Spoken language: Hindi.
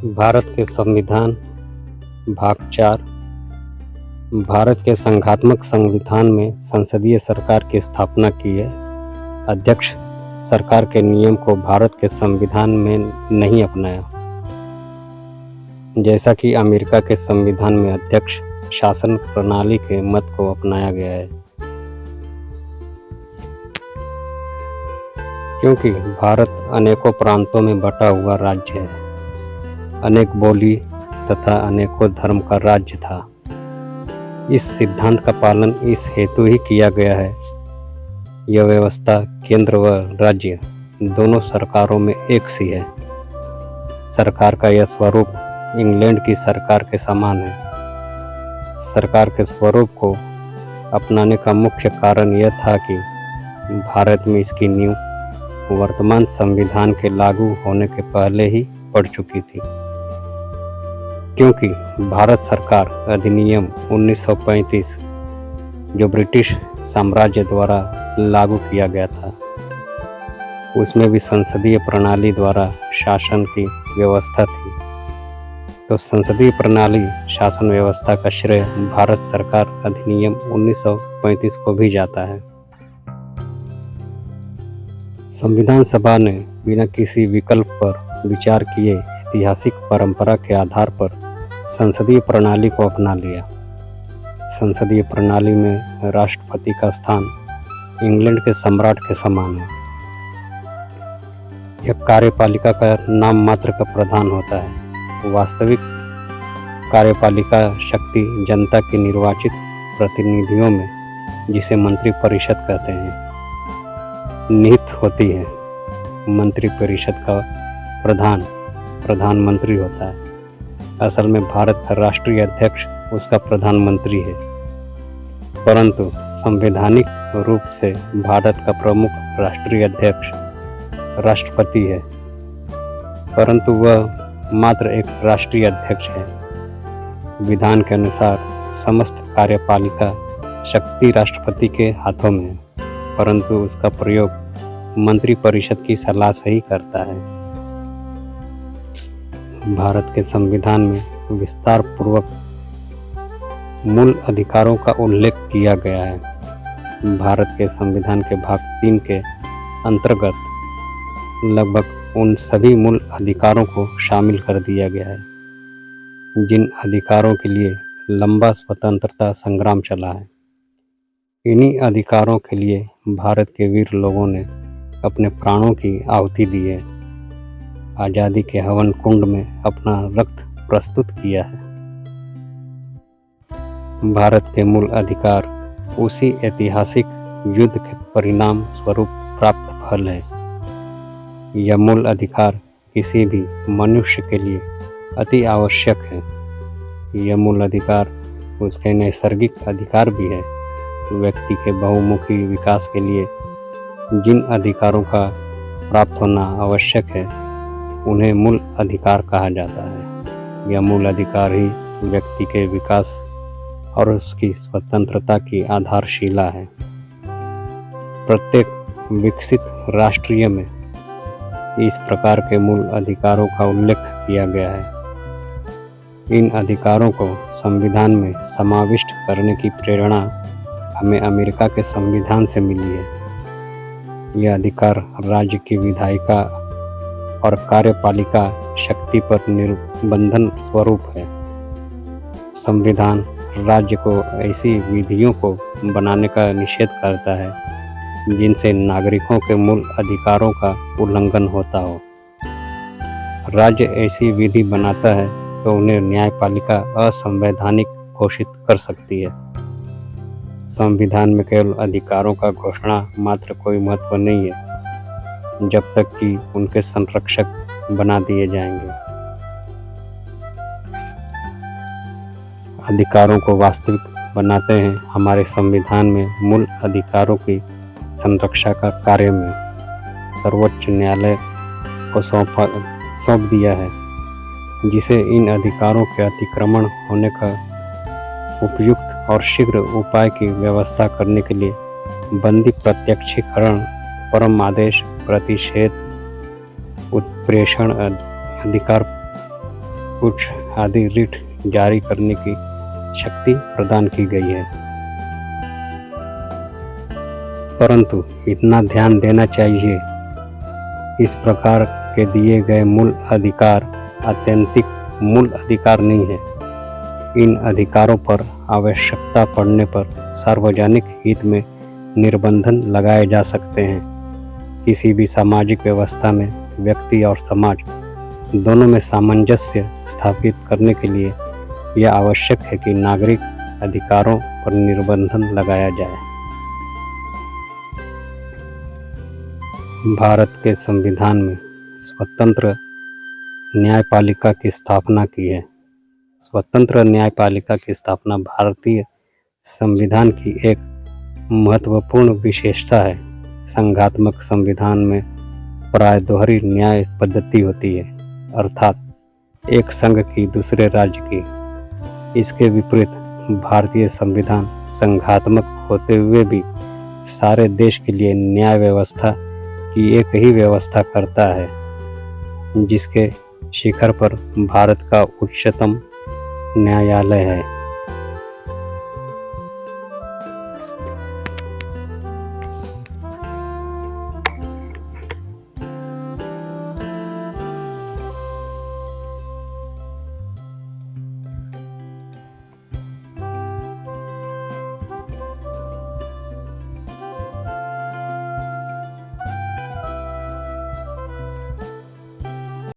भारत के संविधान भाग 4। भारत के संघात्मक संविधान में संसदीय सरकार की स्थापना की है। अध्यक्ष सरकार के नियम को भारत के संविधान में नहीं अपनाया। जैसा कि अमेरिका के संविधान में अध्यक्ष शासन प्रणाली के मत को अपनाया गया है। क्योंकि भारत अनेकों प्रांतों में बटा हुआ राज्य है, अनेक बोली तथा अनेकों धर्म का राज्य था। इस सिद्धांत का पालन इस हेतु ही किया गया है, यह व्यवस्था केंद्र व राज्य दोनों सरकारों में एक सी है। सरकार का यह स्वरूप इंग्लैंड की सरकार के समान है। सरकार के स्वरूप को अपनाने का मुख्य कारण यह था कि भारत में इसकी नींव वर्तमान संविधान के लागू होने के पहले ही पड़ चुकी थी। क्योंकि भारत सरकार अधिनियम 1935 जो ब्रिटिश साम्राज्य द्वारा लागू किया गया था, उसमें भी संसदीय प्रणाली द्वारा शासन की व्यवस्था थी। तो संसदीय प्रणाली शासन व्यवस्था का श्रेय भारत सरकार अधिनियम 1935 को भी जाता है। संविधान सभा ने बिना किसी विकल्प पर विचार किए ऐतिहासिक परंपरा के आधार पर संसदीय प्रणाली को अपना लिया। संसदीय प्रणाली में राष्ट्रपति का स्थान इंग्लैंड के सम्राट के समान है। यह कार्यपालिका का नाम मात्र का प्रधान होता है। वास्तविक कार्यपालिका शक्ति जनता के निर्वाचित प्रतिनिधियों में, जिसे मंत्रिपरिषद कहते हैं, निहित होती है। मंत्रिपरिषद का प्रधानमंत्री होता है। असल में भारत का राष्ट्रीय अध्यक्ष उसका प्रधानमंत्री है, परंतु संवैधानिक रूप से भारत का प्रमुख राष्ट्रीय अध्यक्ष राष्ट्रपति है, परंतु वह मात्र एक राष्ट्रीय अध्यक्ष है। विधान के अनुसार समस्त कार्यपालिका शक्ति राष्ट्रपति के हाथों में है, परंतु उसका प्रयोग मंत्रिपरिषद की सलाह से ही करता है। भारत के संविधान में विस्तार पूर्वक मूल अधिकारों का उल्लेख किया गया है। भारत के संविधान के भाग 3 के अंतर्गत लगभग उन सभी मूल अधिकारों को शामिल कर दिया गया है जिन अधिकारों के लिए लंबा स्वतंत्रता संग्राम चला है। इन्हीं अधिकारों के लिए भारत के वीर लोगों ने अपने प्राणों की आहुति दी है, आज़ादी के हवन कुंड में अपना रक्त प्रस्तुत किया है। भारत के मूल अधिकार उसी ऐतिहासिक युद्ध के परिणाम स्वरूप प्राप्त फल है। यह मूल अधिकार किसी भी मनुष्य के लिए अति आवश्यक है। यह मूल अधिकार उसके नैसर्गिक अधिकार भी है। व्यक्ति के बहुमुखी विकास के लिए जिन अधिकारों का प्राप्त होना आवश्यक है, उन्हें मूल अधिकार कहा जाता है। यह मूल अधिकार ही व्यक्ति के विकास और उसकी स्वतंत्रता की आधारशिला है। प्रत्येक विकसित राष्ट्र में इस प्रकार के मूल अधिकारों का उल्लेख किया गया है। इन अधिकारों को संविधान में समाविष्ट करने की प्रेरणा हमें अमेरिका के संविधान से मिली है। यह अधिकार राज्य की विधायिका और कार्यपालिका शक्ति पर निर्बंधन स्वरूप है। संविधान राज्य को ऐसी विधियों को बनाने का निषेध करता है जिनसे नागरिकों के मूल अधिकारों का उल्लंघन होता हो। राज्य ऐसी विधि बनाता है तो उन्हें न्यायपालिका असंवैधानिक घोषित कर सकती है। संविधान में केवल अधिकारों का घोषणा मात्र कोई महत्व नहीं है जब तक कि उनके संरक्षक बना दिए जाएंगे। अधिकारों को वास्तविक बनाते हैं हमारे संविधान में मूल अधिकारों की संरक्षा का कार्य में सर्वोच्च न्यायालय को सौंप दिया है, जिसे इन अधिकारों के अतिक्रमण होने का उपयुक्त और शीघ्र उपाय की व्यवस्था करने के लिए बंदी प्रत्यक्षीकरण, परम आदेश, प्रतिषेध, उत्प्रेषण अधिकार कुछ आदि रिट जारी करने की शक्ति प्रदान की गई है। परंतु इतना ध्यान देना चाहिए, इस प्रकार के दिए गए मूल अधिकार आत्यंतिक मूल अधिकार नहीं है। इन अधिकारों पर आवश्यकता पड़ने पर सार्वजनिक हित में निर्बंधन लगाए जा सकते हैं। किसी भी सामाजिक व्यवस्था में व्यक्ति और समाज दोनों में सामंजस्य स्थापित करने के लिए यह आवश्यक है कि नागरिक अधिकारों पर निर्बंधन लगाया जाए। भारत के संविधान में स्वतंत्र न्यायपालिका की स्थापना की है। स्वतंत्र न्यायपालिका की स्थापना भारतीय संविधान की एक महत्वपूर्ण विशेषता है। संघात्मक संविधान में प्राय दोहरी न्याय पद्धति होती है, अर्थात एक संघ की दूसरे राज्य की। इसके विपरीत भारतीय संविधान संघात्मक होते हुए भी सारे देश के लिए न्याय व्यवस्था की एक ही व्यवस्था करता है, जिसके शिखर पर भारत का उच्चतम न्यायालय है।